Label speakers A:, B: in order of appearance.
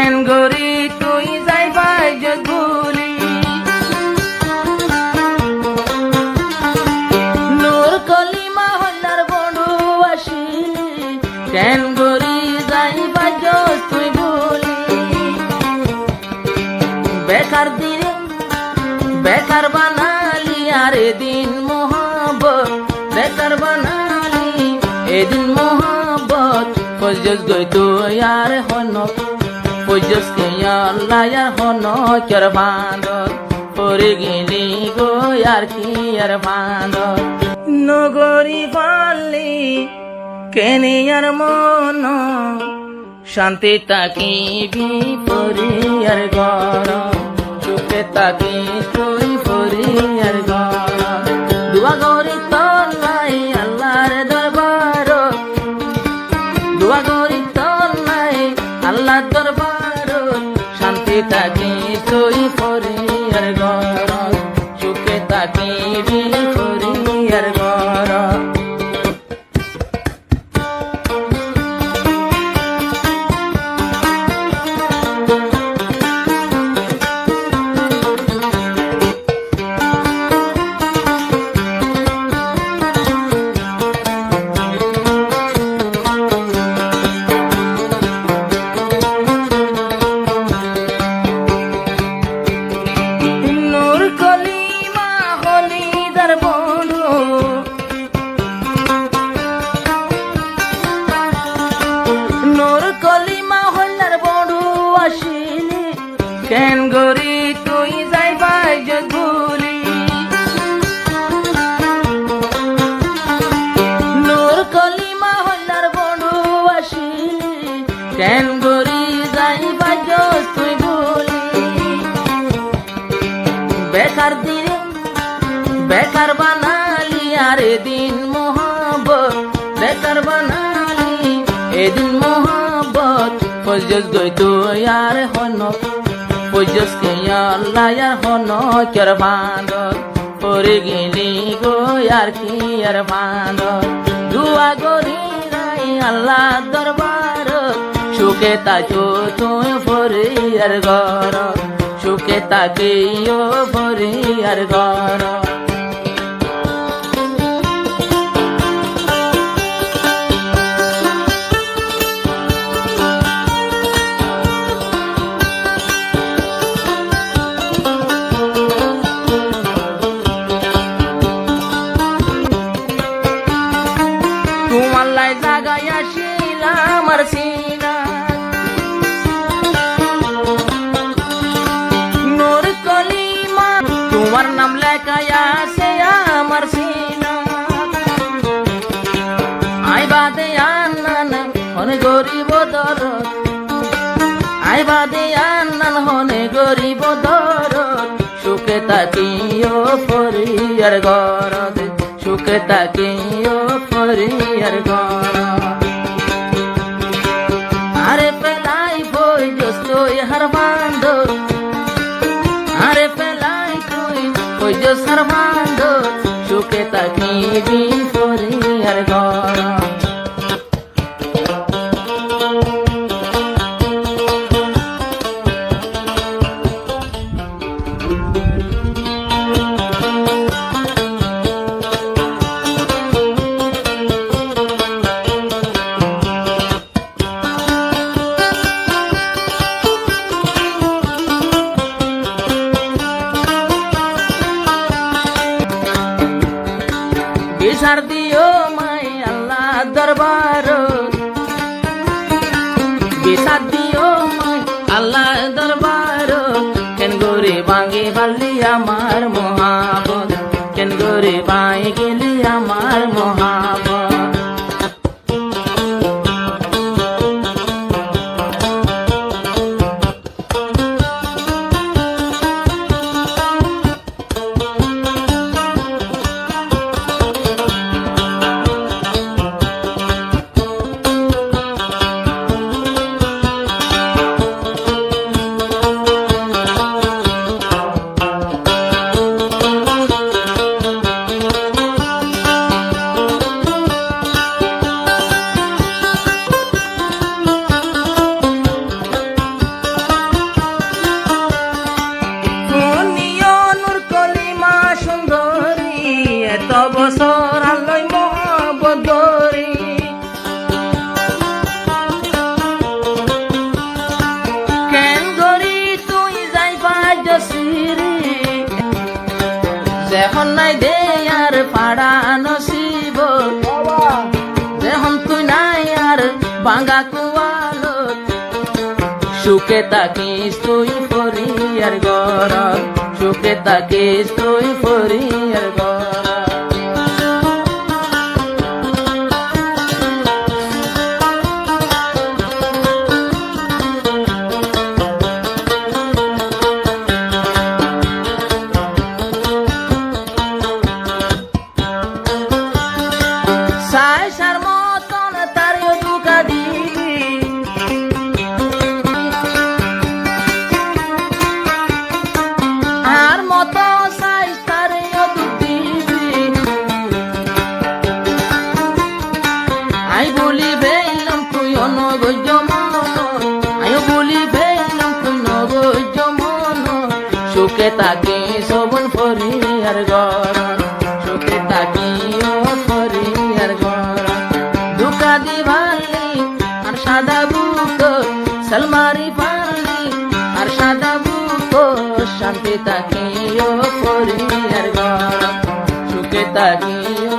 A: কেন গরি তুই যাইবাই জগুলি নূর কলিমা হল্লার বড়ু আসিলি কেন গরি যাইবাই তুই বলি বেকার দিনে বেকার বানালি আর এদিন মোহাম্মত বেকার বানালি এদিন মোহাম্মত ফজজ গই তুই আর হন ফজজ কে আল্লাহ আর হন কর বাঁধত পরে গেলি গো আর কি আর বাঁধত নগরী পালি কেনে আর মন শান্তি তাকিবি পরি আর গরম সুখে তাকি তুই পরি আর গরম দুয়া গরি তলাই আল্লাহর দরবার দুয়া গরি তলাই আল্লাহর দরবার শান্তি তাকি তুই পরি আর গরম সুখে তাকিবি পরি আর গরম কেন গরি তুই যাইবাই জগুলি নূর কলিমা হল্লার বড়ু আসিলি কেন গরি যাইবাই তুই বলি বেকার দিনে বেকার বানালি আর এদিন মোহাম্মত বেকার বানালি এদিন মোহাম্মত ফজজ গই তুই আর হন ফজজ কে আল্লাহ আর হন কর বাঁধত পরে গেলি গো আর কি আর বাঁধত দুয়া গরি রাই আল্লাহ দরবার সুখে তাকো তুই পরে আর গর সুখে তাকিও পরে আর গর তোমাল্লাই জাগাই আসিলাম আর সিনা নূর কলিমা তোমার নাম লেখাই আছে আমার সিনা আই বাদে আন্নান হনে গরিব দরদ আই বাদে আন্নান হনে গরিব দরদ সুখে তাকিও পরি আর গরদ সুখে তাকিও পরি আর গরম আরে পেলাই বই তুই হার বান্ধ আরে পেলাই তুই ওই হার বান্ধ সুখে তাকিবি পরি আর গরম বিচার দিও মাই আল্লাহ দরবার বিচার দিও মাই আল্লাহ দরবার কেন গরে ভাঙে বালি আমার মহাবত কেন গরে ভাঙে গেলি আমার মহাবত গরি কেন গরি তুই যাইবা জসিরি যখন নাই দে আর পাড়া নসিব যখন তুই নাই আর ভাঙা কুয়ালো সুখে থাকিস তুই পরিয়ার ঘর সুখে থাকিস তুই পরিয়ার ঘর সাইসার মতন তারিও দুকা দিবি আর মত সাইস তারিও দুঃখ দিবি আই বলি বেইলাম তুই অনগজ্য মন আই বলি বেইলাম তুই নগজ্য মন সুখে তাকে সবন ফরিয়ার ঘর সুখে তাকিও ফরিয়ার ঘর দুকা দিবালি আর সাদা বুক সালমারি পালি আর সাদা বুক শান্তি তাকিও ফরিয়ার ঘর সুখে তাকিও